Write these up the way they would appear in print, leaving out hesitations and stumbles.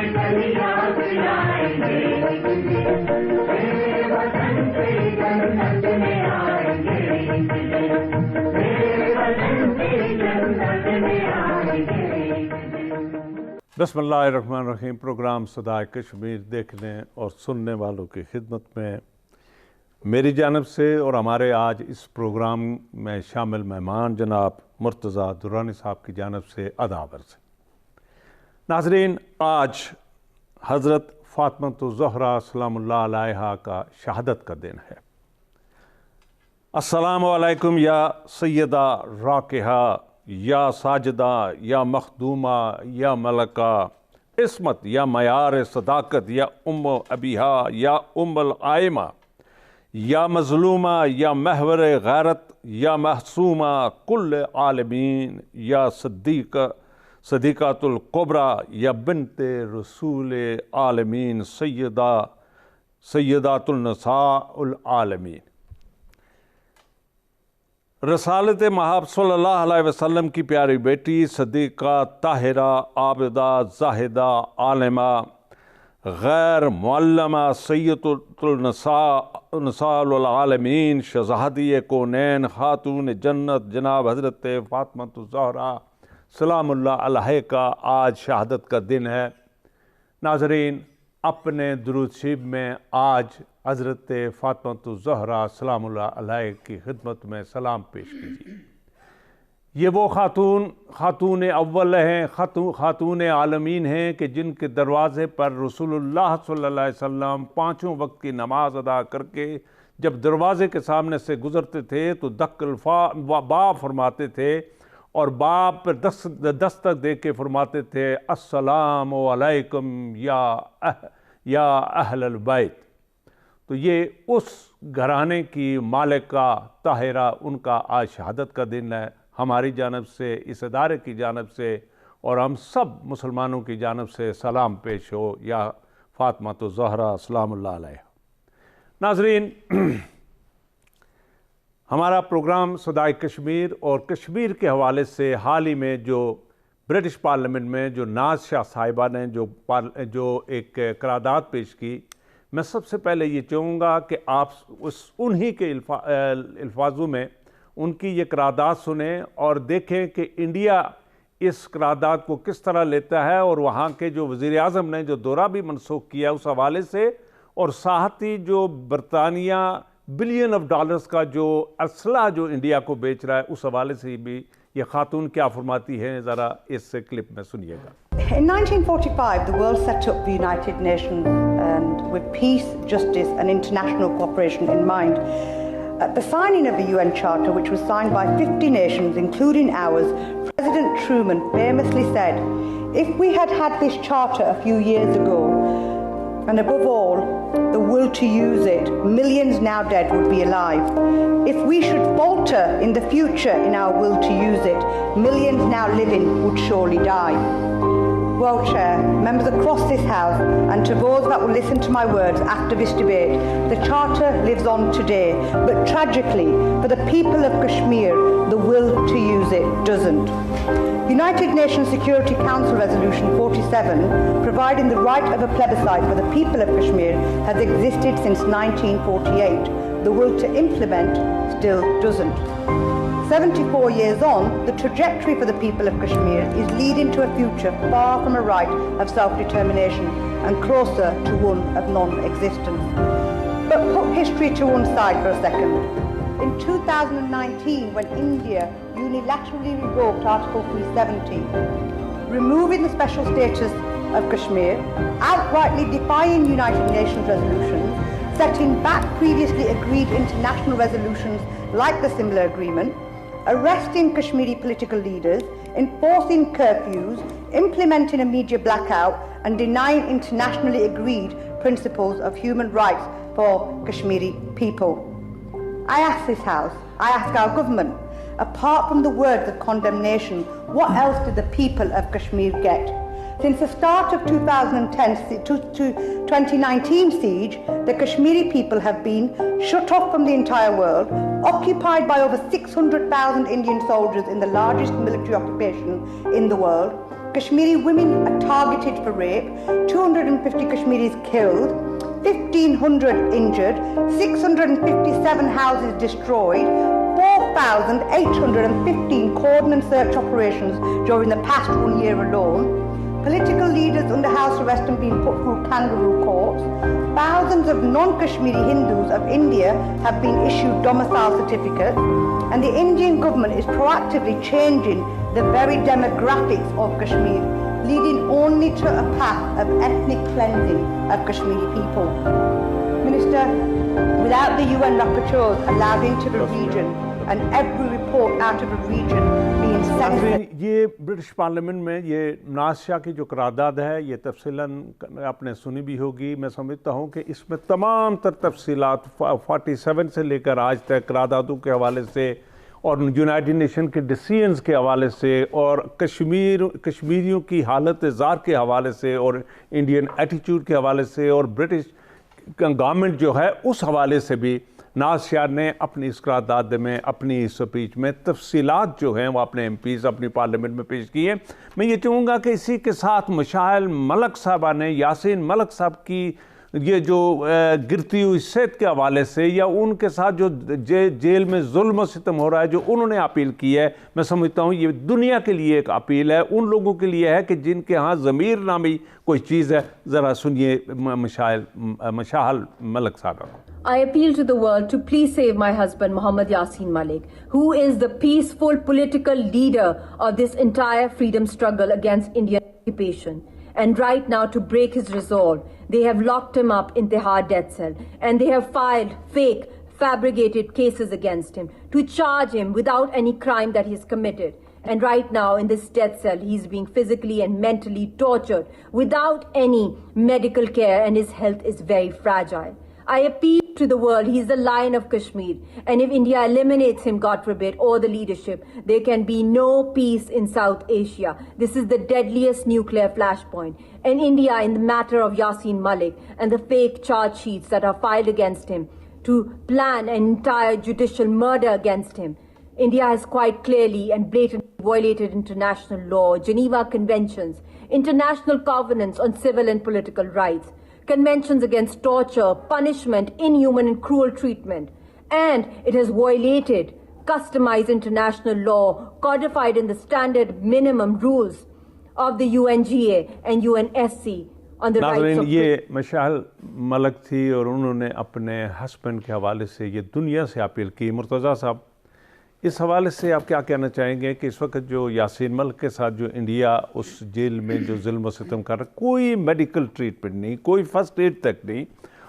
بسم اللہ الرحمن الرحیم. پروگرام صدائے کشمیر دیکھنے اور سننے والوں کی خدمت میں میری جانب سے اور ہمارے آج اس پروگرام میں شامل مہمان جناب مرتضیٰ درانی صاحب کی جانب سے ادب عرض ہے. ناظرین، آج حضرت فاطمۃ الزہرا سلام اللہ علیہا کا شہادت کا دن ہے. السلام علیکم یا سیدہ راکحہ، یا ساجدہ، یا مخدومہ، یا ملکہ عصمت، یا معیار صداقت، یا ام ابیہا، یا ام العائمہ، یا مظلومہ، یا محور غیرت، یا محسومہ کل عالمین، یا صدیقۃ القبریٰ، یا بنت رسول عالمین، سیدات النساء العالمین. رسالت مآب صلی اللہ علیہ وسلم کی پیاری بیٹی، صدیقہ، طاہرہ، عابدہ، زاہدہ، عالمہ، غیر معلمہ، سیدۃ النساء العالمین، شہزادی کونین، خاتون جنت جناب حضرت فاطمۃ الزہرا سلام اللہ علیہ کا آج شہادت کا دن ہے. ناظرین، اپنے درود شریف میں آج حضرت فاطمۃ الزہرا سلام اللہ علیہ کی خدمت میں سلام پیش کیجیے. یہ وہ خاتون اول ہیں، خاتون عالمین ہیں کہ جن کے دروازے پر رسول اللہ صلی اللہ علیہ وسلم پانچوں وقت کی نماز ادا کر کے جب دروازے کے سامنے سے گزرتے تھے تو دق باب فرماتے تھے اور باب پر دستک دے کے فرماتے تھے السلام علیکم یا اہل البیت. تو یہ اس گھرانے کی مالکہ طاہرہ، ان کا آج شہادت کا دن ہے. ہماری جانب سے، اس ادارے کی جانب سے اور ہم سب مسلمانوں کی جانب سے سلام پیش ہو یا فاطمۃ الزہرا سلام اللہ علیہ. ناظرین، ہمارا پروگرام صدائے کشمیر اور کشمیر کے حوالے سے حال ہی میں جو برٹش پارلیمنٹ میں جو ناز شاہ صاحبہ نے جو ایک قرارداد پیش کی، میں سب سے پہلے یہ چاہوں گا کہ آپ انہی کے الفاظوں میں ان کی یہ قرارداد سنیں اور دیکھیں کہ انڈیا اس قرارداد کو کس طرح لیتا ہے اور وہاں کے جو وزیر اعظم نے جو دورہ بھی منسوخ کیا اس حوالے سے، اور ساتھ ہی جو برطانیہ بلین آف ڈالرز کا جو اسلحہ جو انڈیا کو بیچ رہا ہے اس حوالے سے بھی یہ خاتون کیا فرماتی ہیں، ذرا اس کلپ میں سنیے گا. In 1945, the world set up the United Nations and with peace, justice and international cooperation in mind. At the signing of the UN Charter, which was signed by 50 nations, including ours, President Truman famously said, if we had had this charter a few years ago, and above all, the will to use it, millions now dead would be alive. If we should falter in the future in our will to use it, millions now living would surely die. Well, Chair, members across this House, and to those that will listen to my words after this debate, the Charter lives on today, but tragically, for the people of Kashmir, the will to use it doesn't. United Nations Security Council Resolution 47, providing the right of a plebiscite for the people of Kashmir, has existed since 1948. The will to implement still doesn't. 74 years on, the trajectory for the people of Kashmir is leading to a future far from a right of self-determination and closer to one of non-existence. But put history to one side for a second. In 2019, when India unilaterally revoked Article 370, removing the special status of Kashmir, outrightly defying United Nations resolutions, setting back previously agreed international resolutions like the Simla Agreement, arresting Kashmiri political leaders, enforcing curfews, implementing a media blackout, and denying internationally agreed principles of human rights for Kashmiri people. I ask this House, I ask our government, apart from the words of condemnation, what else did the people of Kashmir get? Since the start of 2010 to 2019 siege, the Kashmiri people have been shut off from the entire world, occupied by over 600,000 Indian soldiers in the largest military occupation in the world, Kashmiri women are targeted for rape, 250 Kashmiris killed, 1,500 injured, 657 houses destroyed, 4,815 cordon and search operations during the past 1 year alone. Political leaders under house arrest and being put through kangaroo courts. Thousands of non-Kashmiri Hindus of India have been issued domicile certificates, and the Indian government is proactively changing the very demographics of Kashmir, leading only to a path of ethnic cleansing of Kashmiri people. Minister, without the UN rapporteurs allowed into the region and every report out of the region being censored. یہ British parliament میں یہ ناز شاہ کی جو قرارداد ہے یہ تفصیلاً آپ نے سنی بھی ہوگی. میں سمجھتا ہوں کہ اس میں تمام تر تفصیلات 47 سے لے کر آج تک قراردادوں کے حوالے سے اور یونائٹڈ نیشن کے ڈیسیژنز کے حوالے سے اور کشمیریوں کی حالت زار کے حوالے سے اور انڈین ایٹیچیوڈ کے حوالے سے اور برٹش گورنمنٹ جو ہے اس حوالے سے بھی ناز شاہ نے اپنی اس قرارداد میں اپنی اسپیچ میں تفصیلات جو ہیں وہ اپنے ایم پیز اپنی پارلیمنٹ میں پیش کی ہیں. میں یہ چاہوں گا کہ اسی کے ساتھ مشاعل ملک صاحبہ نے یاسین ملک صاحب کی یہ جو گرتی ہوئی صحت کے حوالے سے یا ان کے ساتھ جو جیل میں ظلم و ستم ہو رہا ہے جو انہوں نے اپیل کی ہے, میں سمجھتا ہوں یہ دنیا کے لیے ایک اپیل ہے, ان لوگوں کے لیے ہے کہ جن کے ہاں ضمیر نامی کوئی چیز ہے. ذرا سنیے مشاعل ملک صاحبہ. I appeal to the world to please save my husband Mohammad Yasin Malik, who is the peaceful political leader of this entire freedom struggle against Indian occupation. And right now, to break his resolve, they have locked him up in Tihar death cell, and they have filed fake, fabricated cases against him to charge him without any crime that he's committed. And right now, in this death cell, he's being physically and mentally tortured without any medical care, and his health is very fragile. I appeal to the world, he's the lion of Kashmir, and if India eliminates him, God forbid, or the leadership, there can be no peace in South Asia. This is the deadliest nuclear flashpoint. And India, in the matter of Yasin Malik and the fake charge sheets that are filed against him to plan an entire judicial murder against him, India has quite clearly and blatantly violated international law, Geneva Conventions, international covenants on civil and political rights, conventions against torture, punishment, inhuman and cruel treatment. And it has violated customized international law codified in the standard minimum rules of the UNGA and UNSC on the rights of... یہ مشاعل ملک تھی اور انہوں نے اپنے husband کے حوالے سے یہ دنیا سے اپیل کی. مرتضیٰ صاحب, اس حوالے سے آپ کیا کہنا چاہیں گے کہ اس وقت جو یاسین ملک کے ساتھ جو انڈیا اس جیل میں جو ظلم و ستم کر رہا ہے, کوئی میڈیکل ٹریٹمنٹ نہیں, کوئی فرسٹ ایڈ تک نہیں,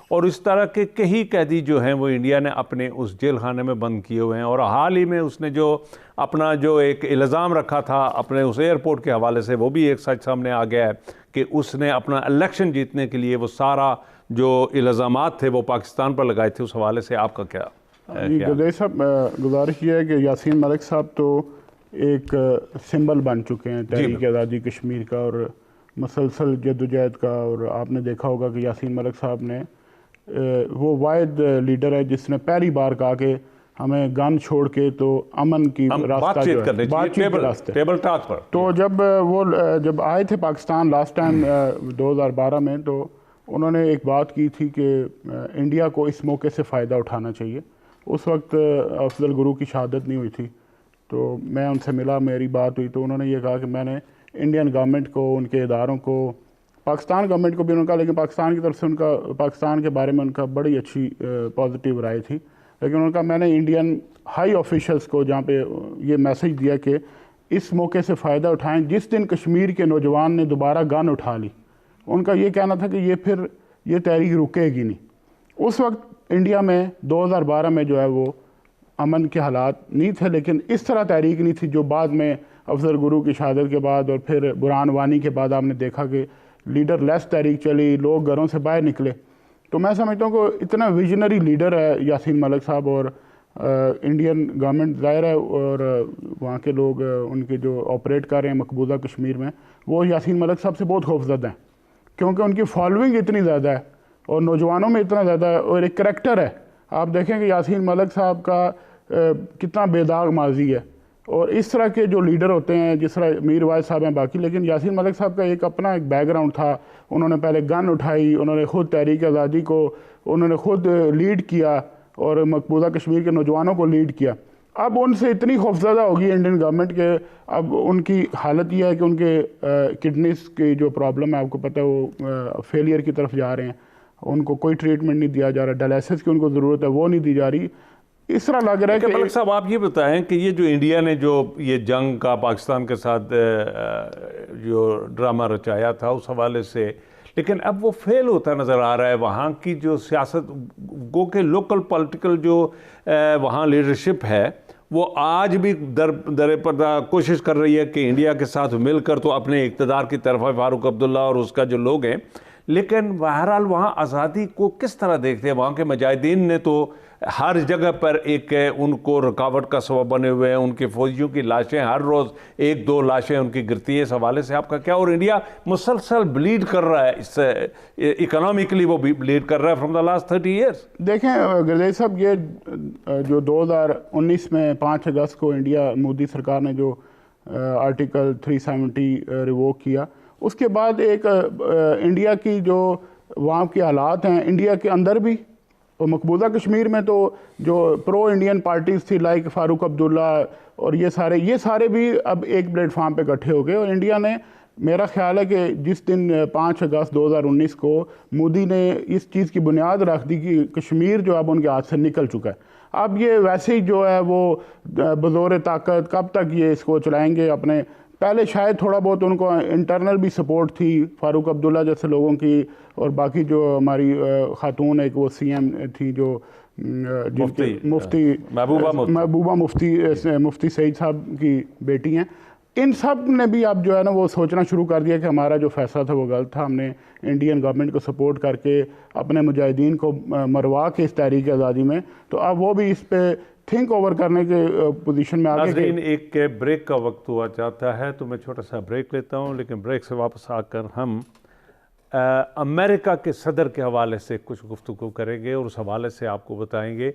اور اس طرح کے کئی قیدی جو ہیں وہ انڈیا نے اپنے اس جیل خانے میں بند کیے ہوئے ہیں, اور حال ہی میں اس نے جو اپنا جو ایک الزام رکھا تھا اپنے اس ایئرپورٹ کے حوالے سے, وہ بھی ایک سچ سامنے آ گیا ہے کہ اس نے اپنا الیکشن جیتنے کے لیے وہ سارا جو الزامات تھے وہ پاکستان پر لگائے تھے. اس حوالے سے آپ کا کیا؟ گدئی صاحب, گزارش یہ ہے کہ یاسین ملک صاحب تو ایک سمبل بن چکے ہیں تحریک آزادی کشمیر کا اور مسلسل جدوجہد کا, اور آپ نے دیکھا ہوگا کہ یاسین ملک صاحب نے وہ واحد لیڈر ہے جس نے پہلی بار کہا کہ ہمیں گن چھوڑ کے تو امن کی راستہ جو ہے بات چیت کے راستے ٹیبل ٹاک پر. تو جب آئے تھے پاکستان لاسٹ ٹائم 2012 میں, تو انہوں نے ایک بات کی تھی کہ انڈیا کو اس موقع سے فائدہ اٹھانا چاہیے. اس وقت افضل گرو کی شہادت نہیں ہوئی تھی, تو میں ان سے ملا, میری بات ہوئی, تو انہوں نے یہ کہا کہ میں نے انڈین گورنمنٹ کو, ان کے اداروں کو, پاکستان گورنمنٹ کو بھی انہوں نے کہا, لیکن پاکستان کی طرف سے ان کا پاکستان کے بارے میں ان کا بڑی اچھی پازیٹیو رائے تھی, لیکن انہوں نے کہا میں نے انڈین ہائی آفیشلز کو جہاں پہ یہ میسج دیا کہ اس موقع سے فائدہ اٹھائیں جس دن کشمیر کے نوجوان نے دوبارہ گن اٹھا لی. ان کا یہ کہنا تھا کہ یہ تحریک رکے گی نہیں. اس وقت انڈیا میں 2012 میں جو ہے وہ امن کے حالات نہیں تھے, لیکن اس طرح تحریک نہیں تھی جو بعد میں افضل گرو کی شہادت کے بعد اور پھر برہان وانی کے بعد آپ نے دیکھا کہ لیڈر لیس تحریک چلی, لوگ گھروں سے باہر نکلے. تو میں سمجھتا ہوں کہ اتنا ویژنری لیڈر ہے یاسین ملک صاحب, اور انڈین گورنمنٹ ظاہر ہے اور وہاں کے لوگ ان کے جو آپریٹ کر رہے ہیں مقبوضہ کشمیر میں, وہ یاسین ملک صاحب سے بہت خوفزدہ ہیں, کیونکہ ان کی فالوئنگ اتنی زیادہ ہے اور نوجوانوں میں اتنا زیادہ ہے, اور ایک کریکٹر ہے. آپ دیکھیں کہ یاسین ملک صاحب کا کتنا بے داغ ماضی ہے. اور اس طرح کے جو لیڈر ہوتے ہیں جس طرح میر واحد صاحب ہیں باقی، لیکن یاسین ملک صاحب کا ایک اپنا ایک بیک گراؤنڈ تھا، انہوں نے پہلے گن اٹھائی، انہوں نے خود تحریک آزادی کو انہوں نے خود لیڈ کیا اور مقبوضہ کشمیر کے نوجوانوں کو لیڈ کیا۔ اب ان سے اتنی خوفزدہ ہوگی انڈین گورنمنٹ کے، اب ان کی حالت یہ ہے کہ ان کے کڈنیز کی جو پرابلم ہے آپ کو پتہ ہے وہ فیلئر کی طرف جا رہے ہیں، ان کو کوئی ٹریٹمنٹ نہیں دیا جا رہا، ڈائلسس کی ان کو ضرورت ہے وہ نہیں دی جا رہی۔ اس طرح لگ رہا ہے کہ ملک صاحب آپ یہ بتائیں کہ یہ جو انڈیا نے جو یہ جنگ کا پاکستان کے ساتھ جو ڈرامہ رچایا تھا اس حوالے سے، لیکن اب وہ فیل ہوتا نظر آ رہا ہے، وہاں کی جو سیاست گو کہ لوکل پولیٹیکل جو وہاں لیڈرشپ ہے وہ آج بھی در پردہ کوشش کر رہی ہے کہ انڈیا کے ساتھ مل کر تو اپنے اقتدار کی طرف ہے، فاروق عبداللہ اور اس کا جو لوگ ہیں، لیکن بہرحال وہاں آزادی کو کس طرح دیکھتے ہیں؟ وہاں کے مجاہدین نے تو ہر جگہ پر ایک ان کو رکاوٹ کا سبب بنے ہوئے ہیں، ان کے فوجیوں کی لاشیں ہر روز 1-2 لاشیں ان کی گرتی ہیں، اس حوالے سے آپ کا کیا؟ اور انڈیا مسلسل بلیڈ کر رہا ہے، اس سے اکنامکلی وہ بلیڈ کر رہا ہے فرام دا لاسٹ 30 ایئرس۔ دیکھیں گردیش صاحب، یہ جو 2019 میں 5 اگست کو انڈیا مودی سرکار نے جو آرٹیکل 370 ریووک کیا، اس کے بعد ایک انڈیا کی جو وہاں کے حالات ہیں انڈیا کے اندر بھی اور مقبوضہ کشمیر میں، تو جو پرو انڈین پارٹیز تھی لائک فاروق عبداللہ اور یہ سارے بھی اب ایک پلیٹ فارم پہ اکٹھے ہو گئے، اور انڈیا نے، میرا خیال ہے کہ جس دن 5 اگست 2019 کو مودی نے اس چیز کی بنیاد رکھ دی کہ کشمیر جو اب ان کے ہاتھ سے نکل چکا ہے، اب یہ ویسے ہی جو ہے وہ بزور طاقت کب تک یہ اس کو چلائیں گے اپنے، پہلے شاید تھوڑا بہت ان کو انٹرنل بھی سپورٹ تھی فاروق عبداللہ جیسے لوگوں کی، اور باقی جو ہماری خاتون ایک وہ سی ایم تھی جو مفتی محبوبہ مفتی سعید صاحب کی بیٹی ہیں، ان سب نے بھی اب جو ہے نا وہ سوچنا شروع کر دیا کہ ہمارا جو فیصلہ تھا وہ غلط تھا، ہم نے انڈین گورنمنٹ کو سپورٹ کر کے اپنے مجاہدین کو مروا کے اس تحریک آزادی میں، تو اب وہ بھی اس پہ تھنک اوور کرنے کے پوزیشن میں آگے۔ ناظرین ایک بریک کا وقت ہوا چاہتا ہے تو میں چھوٹا سا بریک لیتا ہوں، لیکن بریک سے واپس آ کر ہم امریکہ کے صدر کے حوالے سے کچھ گفتگو کریں گے، اور اس حوالے سے آپ کو بتائیں گے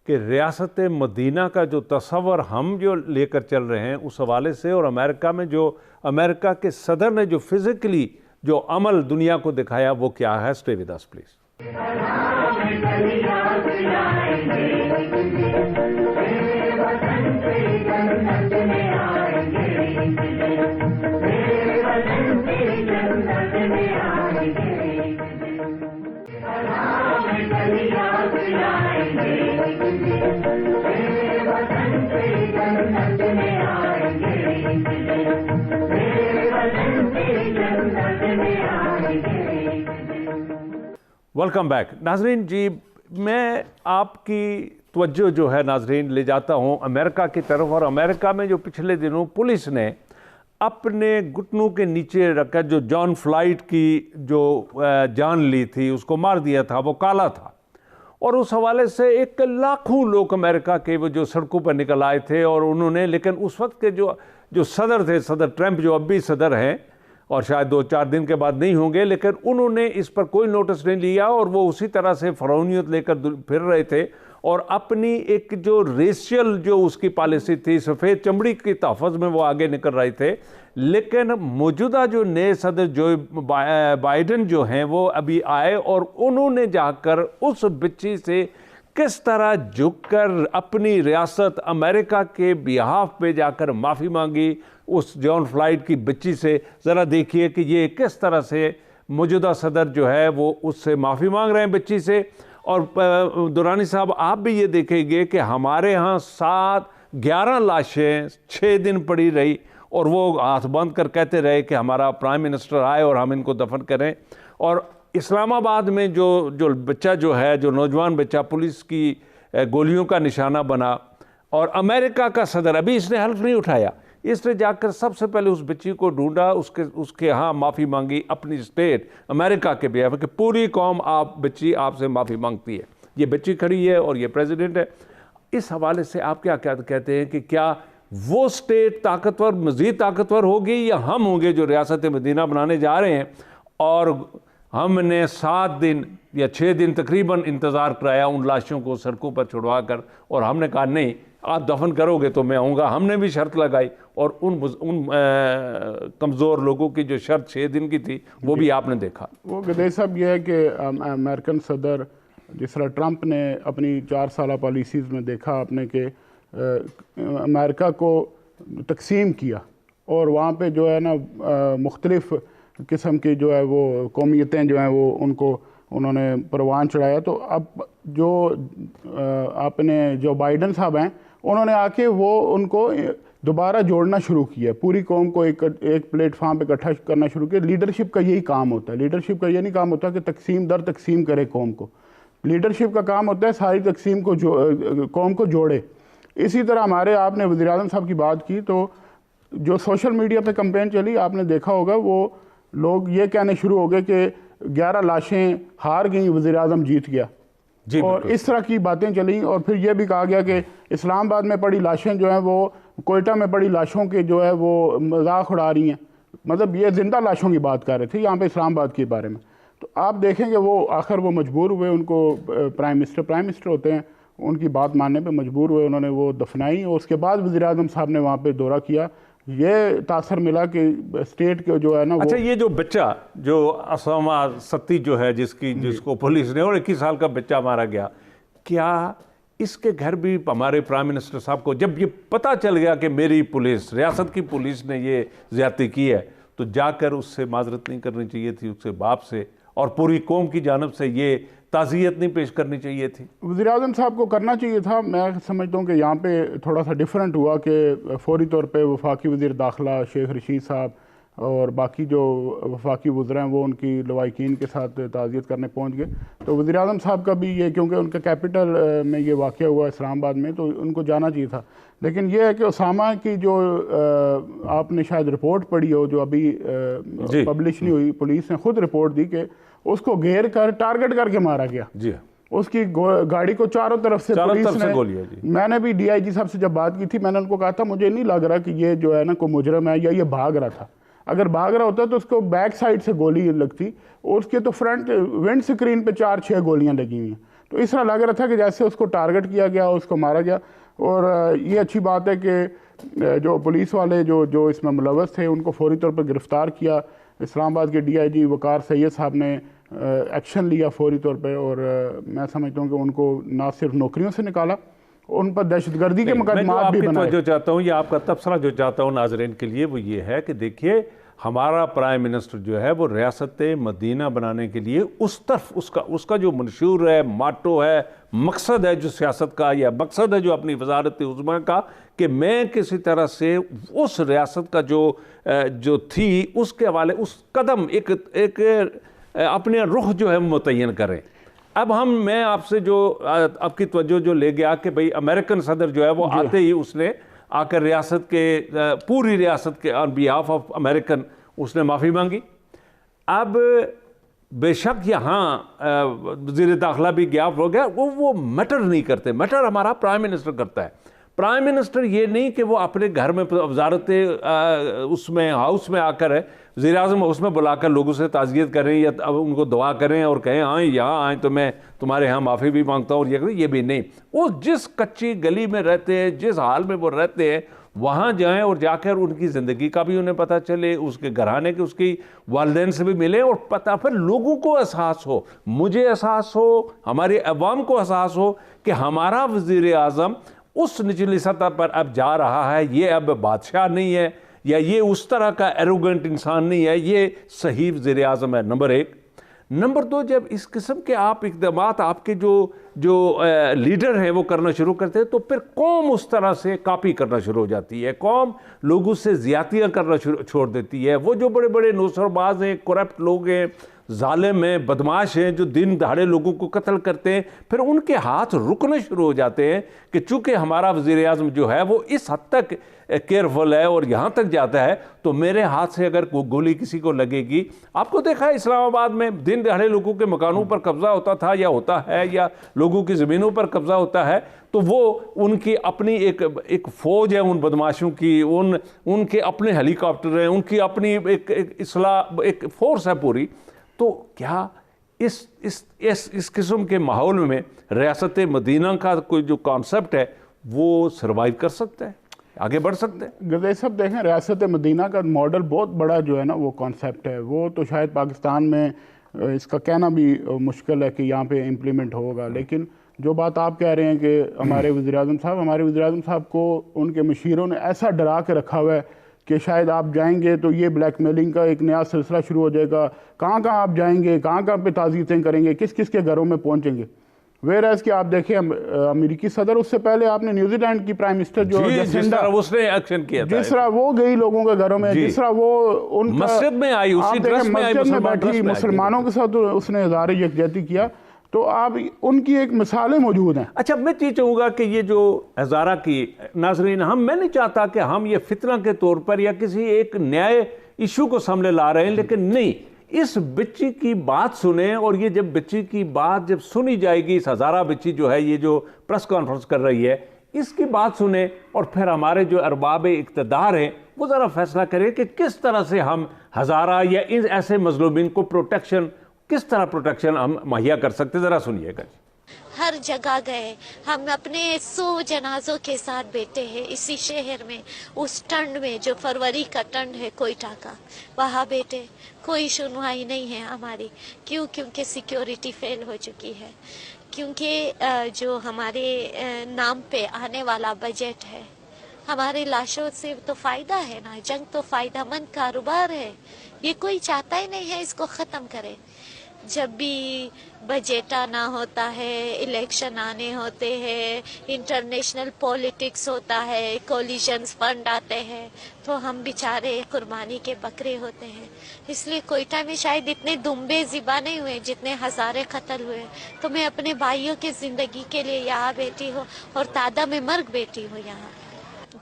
کہ ریاست مدینہ کا جو تصور ہم جو لے کر چل رہے ہیں اس حوالے سے، اور امریکہ میں جو امریکہ کے صدر نے جو فزیکلی جو عمل دنیا کو دکھایا وہ کیا ہے۔ Stay with us please. Welcome back ناظرین جی، میں آپ کی توجہ جو ہے ناظرین لے جاتا ہوں امریکہ کی طرف، اور امریکہ میں جو پچھلے دنوں پولیس نے اپنے گھٹنوں کے نیچے رکھ کر جو جان فلائیڈ کی جو جان لی تھی، اس کو مار دیا تھا، وہ کالا تھا، اور اس حوالے سے ایک لاکھوں لوگ امریکہ کے وہ جو سڑکوں پر نکل آئے تھے، اور انہوں نے، لیکن اس وقت کے جو صدر تھے، صدر ٹرمپ جو اب بھی صدر ہیں اور شاید 2-4 دن کے بعد نہیں ہوں گے، لیکن انہوں نے اس پر کوئی نوٹس نہیں لیا، اور وہ اسی طرح سے فرعونیت لے کر پھر رہے تھے، اور اپنی ایک جو ریشیل جو اس کی پالیسی تھی، سفید چمڑی کی تحفظ میں وہ آگے نکل رہے تھے۔ لیکن موجودہ جو نئے صدر جو بائیڈن جو ہیں وہ ابھی آئے، اور انہوں نے جا کر اس بچی سے کس طرح جھک کر اپنی ریاست امریکہ کے بیہاف پہ جا کر معافی مانگی اس جان فلائیڈ کی بچی سے۔ ذرا دیکھیے کہ یہ کس طرح سے موجودہ صدر جو ہے وہ اس سے معافی مانگ رہے ہیں بچی سے۔ اور دورانی صاحب آپ بھی یہ دیکھیں گے کہ ہمارے ہاں 11 لاشیں 6 دن پڑی رہی، اور وہ ہاتھ بند کر کہتے رہے کہ ہمارا پرائم منسٹر آئے اور ہم ان کو دفن کریں۔ اور اسلام آباد میں جو بچہ جو ہے، جو نوجوان بچہ پولیس کی گولیوں کا نشانہ بنا، اور امریکہ کا صدر ابھی اس نے حلف نہیں اٹھایا، اس نے جا کر سب سے پہلے اس بچی کو ڈھونڈا، اس کے ہاں معافی مانگی اپنی اسٹیٹ امریکہ کے بیہاف کہ پوری قوم بچی آپ سے معافی مانگتی ہے، یہ بچی کھڑی ہے اور یہ پریزیڈنٹ ہے۔ اس حوالے سے آپ کیا کہتے ہیں کہ کیا وہ اسٹیٹ طاقتور، مزید طاقتور ہوگی، یا ہم ہوں گے جو ریاست مدینہ بنانے جا رہے ہیں؟ اور ہم نے 7 دن یا 6 دن تقریباً انتظار کرایا ان لاشوں کو سڑکوں پر چھڑوا کر، اور ہم نے کہا نہیں، آپ دفن کرو گے تو میں آؤں گا. ہم نے بھی شرط لگائی اور ان کمزور لوگوں کی جو شرط 6 دن کی تھی وہ بھی آپ نے دیکھا. وہ گدیش صاحب یہ ہے کہ امریکن صدر جس طرح ٹرمپ نے اپنی 4 سالہ پالیسیز میں دیکھا آپ نے کہ امریکہ کو تقسیم کیا اور وہاں پہ جو ہے نا مختلف قسم کی جو ہے وہ قومیتیں جو ہیں وہ ان کو انہوں نے پروان چڑھایا. تو اب جو آپ نے جو بائیڈن صاحب ہیں انہوں نے آ کے وہ ان کو دوبارہ جوڑنا شروع کیا, پوری قوم کو ایک پلیٹ فارم پہ اکٹھا کرنا شروع کیا. لیڈرشپ کا یہی کام ہوتا ہے. لیڈرشپ کا یہ نہیں کام ہوتا کہ تقسیم در تقسیم کرے قوم کو. لیڈرشپ کا کام ہوتا ہے ساری تقسیم کو قوم کو جوڑے. اسی طرح ہمارے آپ نے وزیر اعظم صاحب کی بات کی تو جو سوشل میڈیا پہ کمپین چلی آپ نے دیکھا ہوگا, وہ لوگ یہ کہنے شروع ہو گئے کہ 11 لاشیں ہار گئیں, وزیر اعظم جیت گیا. اور اس طرح کی باتیں چلیں اور پھر یہ بھی کہا گیا کہ اسلام آباد میں پڑی لاشیں جو ہیں وہ کوئٹہ میں پڑی لاشوں کے جو ہے وہ مذاق اڑا رہی ہیں. مطلب یہ زندہ لاشوں کی بات کر رہے تھے یہاں پہ اسلام آباد کے بارے میں. تو آپ دیکھیں کہ وہ آخر وہ مجبور ہوئے, ان کو پرائم منسٹر ہوتے ہیں, ان کی بات ماننے پہ مجبور ہوئے, انہوں نے وہ دفنائی اور اس کے بعد وزیر اعظم صاحب نے وہاں پہ دورہ کیا. یہ تاثر ملا کہ اسٹیٹ کے جو ہے نا. اچھا, یہ جو بچہ جو اسامہ ستی جو ہے جس کو پولیس نے اور 21 سال کا بچہ مارا گیا, کیا اس کے گھر بھی ہمارے پرائم منسٹر صاحب کو جب یہ پتہ چل گیا کہ میری پولیس, ریاست کی پولیس نے یہ زیادتی کی ہے, تو جا کر اس سے معذرت نہیں کرنی چاہیے تھی, اس سے باپ سے اور پوری قوم کی جانب سے یہ تعزیت نہیں پیش کرنی چاہیے تھی؟ وزیر اعظم صاحب کو کرنا چاہیے تھا. میں سمجھتا ہوں کہ یہاں پہ تھوڑا سا ڈیفرنٹ ہوا کہ فوری طور پہ وفاقی وزیر داخلہ شیخ رشید صاحب اور باقی جو وفاقی وزراء ہیں وہ ان کی لواحقین کے ساتھ تعزیت کرنے پہنچ گئے. تو وزیر اعظم صاحب کا بھی یہ, کیونکہ ان کا کیپٹل میں یہ واقعہ ہوا اسلام آباد میں, تو ان کو جانا چاہیے تھا. لیکن یہ ہے کہ اسامہ کی جو آپ نے شاید رپورٹ پڑھی ہو جو ابھی پبلش نہیں ہوئی, پولیس نے خود رپورٹ دی کہ اس کو گھیر کر ٹارگٹ کر کے مارا گیا. جی, اس کی گاڑی کو چاروں طرف سے پولیس نے گولیاں. میں نے بھی ڈی آئی جی صاحب سے جب بات کی تھی میں نے ان کو کہا تھا مجھے نہیں لگ رہا کہ یہ جو ہے نا کوئی مجرم ہے یا یہ بھاگ رہا تھا. اگر بھاگ رہا ہوتا تو اس کو بیک سائڈ سے گولی لگتی, اور اس کے تو فرنٹ ونڈ سکرین پہ 4-6 گولیاں لگی ہوئی ہیں. تو اس طرح لگ رہا تھا کہ جیسے اس کو ٹارگٹ کیا گیا, اس کو مارا گیا. اور یہ اچھی بات ہے کہ جو پولیس والے جو اس میں ملوث تھے ان کو فوری طور پر گرفتار کیا. اسلام آباد کے ڈی آئی جی وقار سید صاحب نے ایکشن لیا فوری طور پہ, اور میں سمجھتا ہوں کہ ان کو نہ صرف نوکریوں سے نکالا, ان پر دہشت گردی کے مقدمات بھی بنائے. جو چاہتا ہوں, یہ آپ کا تبصرہ جو چاہتا ہوں ناظرین کے لیے وہ یہ ہے کہ دیکھیے ہمارا پرائم منسٹر جو ہے وہ ریاست مدینہ بنانے کے لیے اس طرف اس کا جو منشور ہے, ماٹو ہے, مقصد ہے جو سیاست کا, یا مقصد ہے جو اپنی وزارت عظمیٰ کا, کہ میں کسی طرح سے اس ریاست کا جو تھی اس کے حوالے اس قدم ایک اپنے رخ جو ہے متعین کریں. اب میں آپ سے جو آپ کی توجہ جو لے گیا کہ بھئی امریکن صدر جو ہے وہ آتے ہی اس نے آ کر ریاست کے پوری ریاست کے آن بیہاف آف امریکن اس نے معافی مانگی. اب بے شک یہاں وزیر داخلہ بھی گیا ہو گیا, وہ میٹر نہیں کرتے, میٹر ہمارا پرائم منسٹر کرتا ہے. پرائم منسٹر یہ نہیں کہ وہ اپنے گھر میں وزارت اس میں ہاؤس میں آ کر وزیر اعظم اس میں بلا کر لوگوں سے تعزیت کریں یا ان کو دعا کریں اور کہیں آئیں یہاں آئیں تو میں تمہارے ہاں معافی بھی مانگتا ہوں, اور یہ بھی نہیں. وہ جس کچی گلی میں رہتے ہیں, جس حال میں وہ رہتے ہیں, وہاں جائیں اور جا کر ان کی زندگی کا بھی انہیں پتہ چلے, اس کے گھرانے کے اس کی والدین سے بھی ملیں, اور پتہ پھر لوگوں کو احساس ہو, مجھے احساس ہو, ہمارے عوام کو احساس ہو کہ ہمارا وزیر اعظم اس نچلی سطح پر اب جا رہا ہے, یہ اب بادشاہ نہیں ہے یا یہ اس طرح کا ایروگنٹ انسان نہیں ہے, یہ صحیح وزیر اعظم ہے. نمبر 1. نمبر 2, جب اس قسم کے آپ اقدامات آپ کے جو لیڈر ہیں وہ کرنا شروع کرتے ہیں تو پھر قوم اس طرح سے کاپی کرنا شروع ہو جاتی ہے, قوم لوگوں سے زیادتیاں کرنا چھوڑ دیتی ہے. وہ جو بڑے بڑے نوسر باز ہیں, کرپٹ لوگ ہیں, ظالم ہیں, بدماش ہیں, جو دن دہاڑے لوگوں کو قتل کرتے ہیں, پھر ان کے ہاتھ رکنے شروع ہو جاتے ہیں کہ چونکہ ہمارا وزیر اعظم جو ہے وہ اس حد تک کیئرفل ہے اور یہاں تک جاتا ہے تو میرے ہاتھ سے اگر کوئی گولی کسی کو لگے گی. آپ کو دیکھا ہے اسلام آباد میں دن دہاڑے لوگوں کے مکانوں پر قبضہ ہوتا تھا یا ہوتا ہے, یا لوگوں کی زمینوں پر قبضہ ہوتا ہے, تو وہ ان کی اپنی ایک فوج ہے ان بدماشوں کی, ان کے اپنے ہیلی کاپٹر ہیں, ان کی اپنی ایک فورس ہے پوری. تو کیا اس قسم کے ماحول میں ریاست مدینہ کا کوئی جو کانسیپٹ ہے وہ سروائیو کر سکتا ہے, آگے بڑھ سکتے ہیں. غزیر صاحب دیکھیں, ریاست مدینہ کا ماڈل بہت بڑا جو ہے نا وہ کانسیپٹ ہے, وہ تو شاید پاکستان میں اس کا کہنا بھی مشکل ہے کہ یہاں پہ امپلیمنٹ ہوگا. لیکن جو بات آپ کہہ رہے ہیں کہ ہمارے وزیر اعظم صاحب کو ان کے مشیروں نے ایسا ڈرا کے رکھا ہوا ہے کہ شاید آپ جائیں گے تو یہ بلیک میلنگ کا ایک نیا سلسلہ شروع ہو جائے گا, کہاں کہاں آپ جائیں گے, کہاں کہاں پہ تعزیتیں کریں گے, کس کس کے گھروں میں پہنچیں گے. ویئر ایز کہ آپ دیکھیں امریکی صدر, اس سے پہلے آپ نے نیوزی لینڈ کی پرائم منسٹر جو جس طرح اس نے ایکشن کیا تھا, جس طرح وہ گئی لوگوں کے گھروں میں, جس طرح وہ ان مسجد میں آئی, اسی ڈریس میں آئی, مسجد میں بیٹھی مسلمانوں کے ساتھ اس نے اظہار یکجہتی کیا, تو آپ ان کی ایک مثالیں موجود ہیں. اچھا, میں یہ چاہوں گا کہ یہ جو ہزارہ کی ناظرین, میں نہیں چاہتا کہ ہم یہ فتنہ کے طور پر یا کسی ایک نئے ایشو کو سامنے لا رہے ہیں, لیکن نہیں, اس بچی کی بات سنیں, اور یہ جب بچی کی بات جب سنی جائے گی, اس ہزارہ بچی جو ہے یہ جو پریس کانفرنس کر رہی ہے, اس کی بات سنیں, اور پھر ہمارے جو ارباب اقتدار ہیں وہ ذرا فیصلہ کریں کہ کس طرح سے ہم ہزارہ یا ان ایسے مظلومین کو کس طرح پروٹیکشن ہم مہیا کر سکتے. ذرا سنیے گا. ہر جگہ گئے, ہم اپنے 100 جنازوں کے ساتھ بیٹھے ہیں اسی شہر میں, اس ٹنڈ میں جو فروری کا ٹنڈ ہے کوئٹہ کا, وہاں بیٹھے, کوئی سنوائی نہیں ہے ہماری. کیونکہ سیکیورٹی فیل ہو چکی ہے, کیونکہ جو ہمارے نام پہ آنے والا بجٹ ہے, ہمارے لاشوں سے تو فائدہ ہے نا, جنگ تو فائدہ مند کاروبار ہے, یہ کوئی چاہتا ہی نہیں ہے اس کو ختم کرے. جب بھی بجٹ آنا ہوتا ہے, الیکشن آنے ہوتے ہیں, انٹرنیشنل پولیٹکس ہوتا ہے, کولیشنز فنڈ آتے ہیں, تو ہم بیچارے قربانی کے بکرے ہوتے ہیں. اس لیے کوئٹہ میں شاید اتنے دمبے ذبح نہیں ہوئے جتنے ہزارے قتل ہوئے. تو میں اپنے بھائیوں کی زندگی کے لیے یہاں بیٹھی ہوں, اور تادہ میں مرگ بیٹھی ہوں یہاں.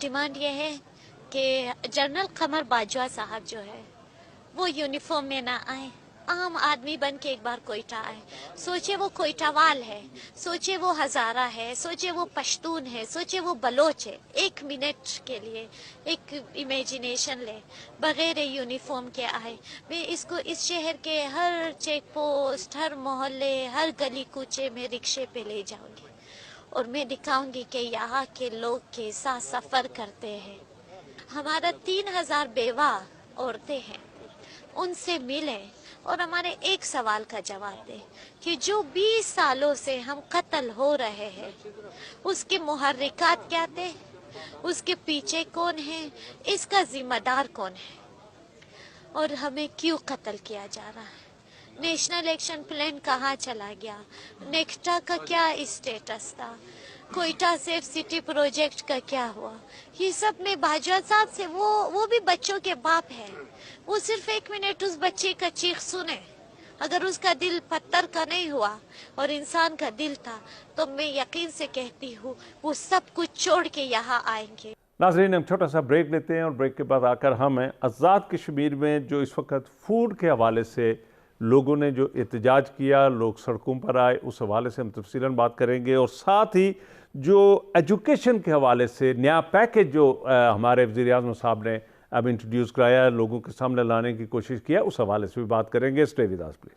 ڈیمانڈ یہ ہے کہ جنرل قمر باجوہ صاحب جو ہے وہ یونیفارم میں نہ آئیں, عام آدمی بن کے ایک بار کوئٹہ آئے. سوچے وہ کوئٹہ وال ہے, سوچے وہ ہزارہ ہے, سوچے وہ پشتون ہے, سوچے وہ بلوچ ہے. 1 منٹ کے لیے ایک امیجنیشن لے, بغیر یونیفارم کے آئے. میں اس شہر کے ہر چیک پوسٹ, ہر محلے, ہر گلی کوچے میں رکشے پہ لے جاؤں گی, اور میں دکھاؤں گی کہ یہاں کے لوگ کے ساتھ سفر کرتے ہیں. ہمارا 3000 بیوہ عورتیں ہیں, ان سے ملیں اور ہمارے ایک سوال کا جواب دیں کہ جو 20 سالوں سے ہم قتل ہو رہے ہیں, اس کے محرکات کیا تھے, اس کے پیچھے کون ہے, اس کا ذمہ دار کون ہے, اور ہمیں کیوں قتل کیا جا رہا ہے. نیشنل ایکشن پلان کہاں چلا گیا, نیکٹا کا کیا اسٹیٹس تھا, کوئٹہ سیف سٹی پروجیکٹ کا کیا ہوا. یہ سب میں باجوہ صاحب سے, وہ بھی بچوں کے باپ ہے, وہ صرف 1 منٹ اس بچے کا چیخ سنے. اگر اس کا دل پتھر کا نہیں ہوا اور انسان کا دل تھا, تو میں یقین سے کہتی ہوں وہ سب کچھ چھوڑ کے یہاں آئیں گے. ناظرین, ہم چھوٹا سا بریک لیتے ہیں, اور بریک کے بعد آ کر ہم آزاد کشمیر میں جو اس وقت فوڈ کے حوالے سے لوگوں نے جو احتجاج کیا, لوگ سڑکوں پر آئے, اس حوالے سے ہم تفصیلاً بات کریں گے. اور ساتھ ہی جو ایجوکیشن کے حوالے سے نیا پیکیج جو ہمارے وزیر اعظم صاحب نے اب انٹروڈیوس کرایا, لوگوں کے سامنے لانے کی کوشش کیا, اس حوالے سے بھی بات کریں گے. Stay with us please.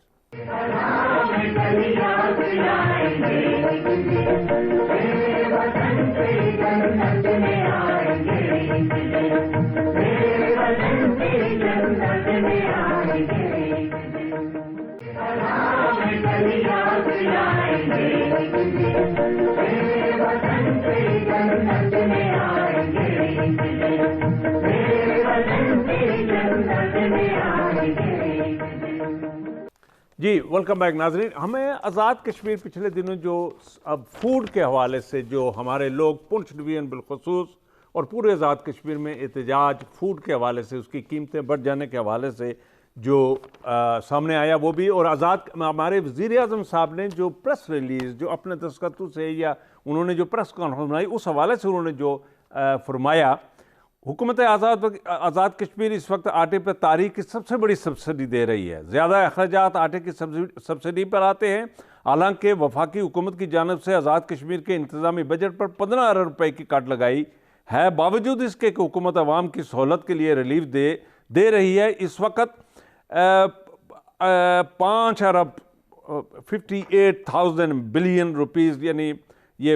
جی, ویلکم بیک ناظرین. ہمیں آزاد کشمیر پچھلے دنوں جو اب فوڈ کے حوالے سے جو ہمارے لوگ پنچ ڈویژن بالخصوص اور پورے آزاد کشمیر میں احتجاج فوڈ کے حوالے سے, اس کی قیمتیں بڑھ جانے کے حوالے سے جو سامنے آیا, وہ بھی, اور ہمارے وزیر اعظم صاحب نے جو پریس ریلیز جو اپنے دستخطوں سے یا انہوں نے جو پریس کانفرنس بنائی, اس حوالے سے انہوں نے جو فرمایا, حکومت آزاد کشمیر اس وقت آٹے پر تاریخ کی سب سے بڑی سبسڈی دے رہی ہے. زیادہ اخراجات آٹے کی سبسڈی پر آتے ہیں, حالانکہ وفاقی حکومت کی جانب سے آزاد کشمیر کے انتظامی بجٹ پر 15 ارب روپے کی کٹ لگائی ہے. باوجود اس کے کہ حکومت عوام کی سہولت کے لیے ریلیف دے رہی ہے. اس وقت 5 ارب 58,000 بلین روپیز, یعنی یہ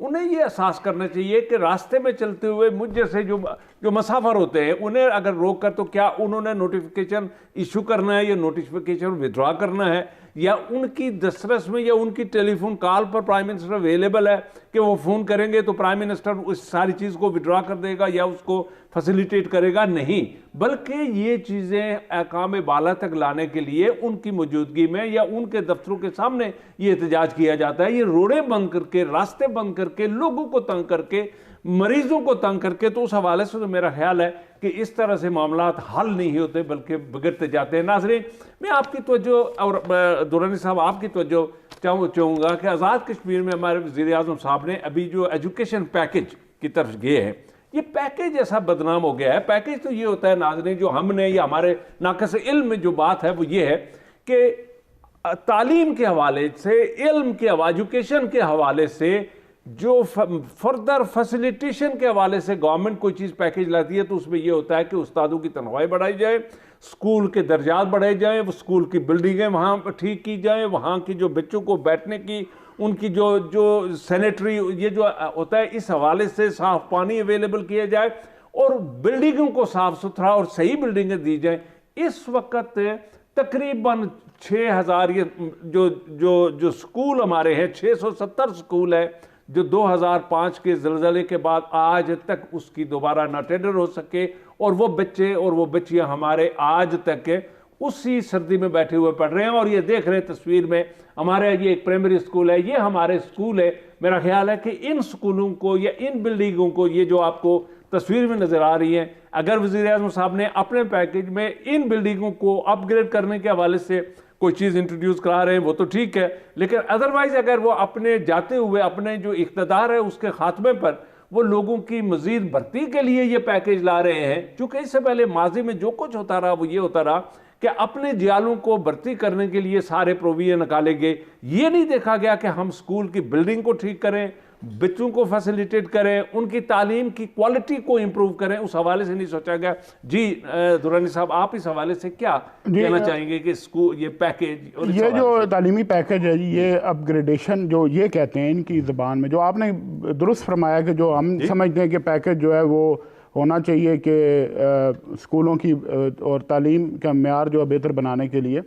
انہیں یہ احساس کرنا چاہیے کہ راستے میں چلتے ہوئے مجھ جیسے جو مسافر ہوتے ہیں انہیں اگر روک کر تو کیا انہوں نے نوٹیفیکیشن ایشو کرنا ہے یا نوٹیفیکیشن وڈرا کرنا ہے, یا ان کی دسترس میں یا ان کی ٹیلی فون کال پر پرائم منسٹر اویلیبل ہے کہ وہ فون کریں گے تو پرائم منسٹر اس ساری چیز کو وڈرا کر دے گا یا اس کو فیسیلیٹیٹ کرے گا؟ نہیں, بلکہ یہ چیزیں احکام بالا تک لانے کے لیے ان کی موجودگی میں یا ان کے دفتروں کے سامنے یہ احتجاج کیا جاتا ہے. یہ روڈیں بند کر کے, راستے بند کر کے, لوگوں کو تنگ کر کے, مریضوں کو تنگ کر کے, تو اس حوالے سے تو میرا خیال ہے کہ اس طرح سے معاملات حل نہیں ہوتے بلکہ بگڑتے جاتے ہیں. ناظرین, میں آپ کی توجہ اور درانی صاحب آپ کی توجہ چاہوں گا کہ آزاد کشمیر میں ہمارے وزیر اعظم صاحب نے ابھی جو ایجوکیشن پیکج کی طرف گئے ہیں, یہ پیکج ایسا بدنام ہو گیا ہے. پیکج تو یہ ہوتا ہے ناظرین, جو ہم نے یا ہمارے ناقص علم میں جو بات ہے وہ یہ ہے کہ تعلیم کے حوالے سے, علم کے ایجوکیشن کے حوالے سے, جو فردر فیسیلیٹیشن کے حوالے سے گورنمنٹ کوئی چیز پیکج لاتی ہے تو اس میں یہ ہوتا ہے کہ استادوں کی تنخواہیں بڑھائی جائے, اسکول کے درجات بڑھائے جائیں, وہ اسکول کی بلڈنگیں وہاں ٹھیک کی جائیں, وہاں کی جو بچوں کو بیٹھنے کی ان کی جو سینیٹری یہ جو ہوتا ہے اس حوالے سے صاف پانی اویلیبل کیا جائے اور بلڈنگوں کو صاف ستھرا اور صحیح بلڈنگیں دی جائیں. اس وقت تقریباً 6000 جو سکول ہمارے ہیں, 670 سکول ہے جو 2005 کے زلزلے کے بعد آج تک اس کی دوبارہ نہ ٹینڈر ہو سکے, اور وہ بچے اور وہ بچیاں ہمارے آج تک اسی سردی میں بیٹھے ہوئے پڑھ رہے ہیں. اور یہ دیکھ رہے ہیں تصویر میں ہمارے یہ ایک پرائمری سکول ہے, یہ ہمارے سکول ہے. میرا خیال ہے کہ ان سکولوں کو یا ان بلڈنگوں کو, یہ جو آپ کو تصویر میں نظر آ رہی ہیں, اگر وزیر اعظم صاحب نے اپنے پیکج میں ان بلڈنگوں کو اپ گریڈ کرنے کے حوالے سے کوئی چیز انٹروڈیوس کرا رہے ہیں وہ تو ٹھیک ہے, لیکن ادروائز اگر وہ اپنے جاتے ہوئے اپنے جو اقتدار ہے اس کے خاتمے پر وہ لوگوں کی مزید بھرتی کے لیے یہ پیکج لا رہے ہیں, چونکہ اس سے پہلے ماضی میں جو کچھ ہوتا رہا وہ یہ ہوتا رہا کہ اپنے جیالوں کو بھرتی کرنے کے لیے سارے پروویژن نکالے گئے. یہ نہیں دیکھا گیا کہ ہم سکول کی بلڈنگ کو ٹھیک کریں, بچوں کو فیسیلیٹیٹ کریں, ان کی تعلیم کی کوالٹی کو امپروو کریں, اس حوالے سے نہیں سوچا گیا. جی درانی صاحب, آپ اس حوالے سے کیا کہنا چاہیں گے کہ یہ پیکج, یہ جو تعلیمی پیکج ہے یہ اپ گریڈیشن جو یہ کہتے ہیں ان کی زبان میں, جو آپ نے درست فرمایا کہ جو ہم سمجھتے ہیں کہ پیکج جو ہے وہ ہونا چاہیے کہ اسکولوں کی اور تعلیم کا معیار جو ہے بہتر بنانے کے لیے,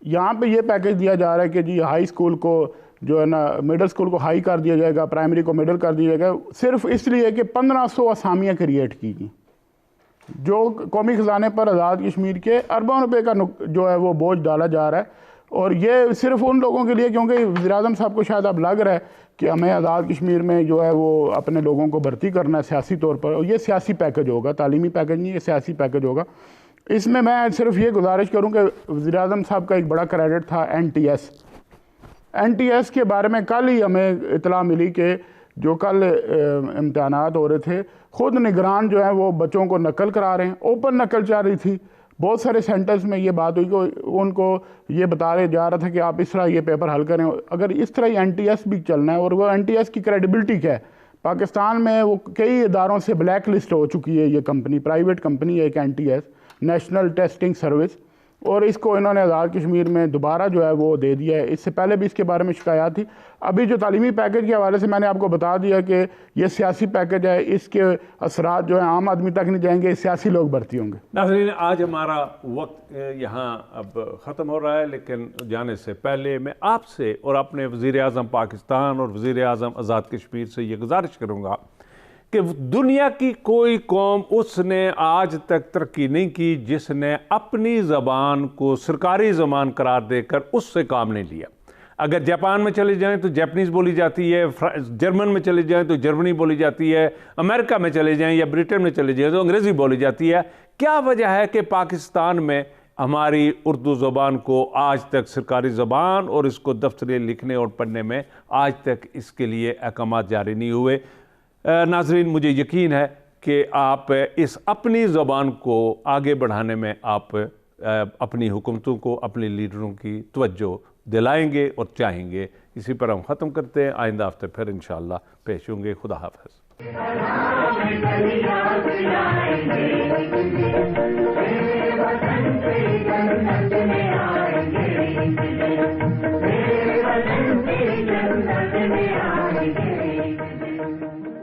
یہاں پہ یہ پیکج دیا جا رہا ہے کہ جی ہائی اسکول کو جو ہے نا مڈل اسکول کو ہائی کر دیا جائے گا, پرائمری کو مڈل کر دیا جائے گا, صرف اس لیے کہ 1500 اسامیاں کریٹ کی گئیں, جو قومی خزانے پر آزاد کشمیر کے اربوں روپے کا جو ہے وہ بوجھ ڈالا جا رہا ہے. اور یہ صرف ان لوگوں کے لیے, کیونکہ وزیر اعظم صاحب کو شاید اب لگ رہا ہے کہ ہمیں آزاد کشمیر میں جو ہے وہ اپنے لوگوں کو بھرتی کرنا ہے سیاسی طور پر, اور یہ سیاسی پیکج ہوگا, تعلیمی پیکج نہیں, یہ سیاسی پیکج ہوگا. اس میں صرف یہ گزارش کروں کہ وزیر اعظم صاحب کا ایک بڑا کریڈٹ تھا این ٹی ایس کے بارے میں. کل ہی ہمیں اطلاع ملی کہ جو کل امتحانات ہو رہے تھے, خود نگران جو ہیں وہ بچوں کو نقل کرا رہے ہیں, اوپن نقل چل رہی تھی. بہت سارے سینٹرز میں یہ بات ہوئی کہ ان کو یہ بتایا جا رہا تھا کہ آپ اس طرح یہ پیپر حل کریں. اگر اس طرح این ٹی ایس بھی چلنا ہے, اور وہ این ٹی ایس کی کریڈیبلٹی کیا ہے, پاکستان میں وہ کئی اداروں سے بلیک لسٹ ہو چکی ہے, یہ کمپنی پرائیویٹ کمپنی ہے ایک N T S, national testing service, اور اس کو انہوں نے آزاد کشمیر میں دوبارہ جو ہے وہ دے دیا ہے. اس سے پہلے بھی اس کے بارے میں شکایات تھی. ابھی جو تعلیمی پیکج کے حوالے سے میں نے آپ کو بتا دیا کہ یہ سیاسی پیکج ہے, اس کے اثرات جو ہیں عام آدمی تک نہیں جائیں گے, سیاسی لوگ بھرتی ہوں گے. ناظرین, آج ہمارا وقت یہاں اب ختم ہو رہا ہے, لیکن جانے سے پہلے میں آپ سے اور اپنے وزیر اعظم پاکستان اور وزیر اعظم آزاد کشمیر سے یہ گزارش کروں گا کہ دنیا کی کوئی قوم اس نے آج تک ترقی نہیں کی جس نے اپنی زبان کو سرکاری زبان قرار دے کر اس سے کام نہیں لیا. اگر جاپان میں چلے جائیں تو جاپنیز بولی جاتی ہے, جرمن میں چلے جائیں تو جرمنی بولی جاتی ہے, امریکہ میں چلے جائیں یا برٹن میں چلے جائیں تو انگریزی بولی جاتی ہے. کیا وجہ ہے کہ پاکستان میں ہماری اردو زبان کو آج تک سرکاری زبان اور اس کو دفتری لکھنے اور پڑھنے میں آج تک اس کے لیے احکامات جاری نہیں ہوئے؟ ناظرین, مجھے یقین ہے کہ آپ اس اپنی زبان کو آگے بڑھانے میں آپ اپنی حکومتوں کو, اپنے لیڈروں کی توجہ دلائیں گے اور چاہیں گے. اسی پر ہم ختم کرتے ہیں. آئندہ ہفتے پھر انشاءاللہ پیش ہوں گے. خدا حافظ.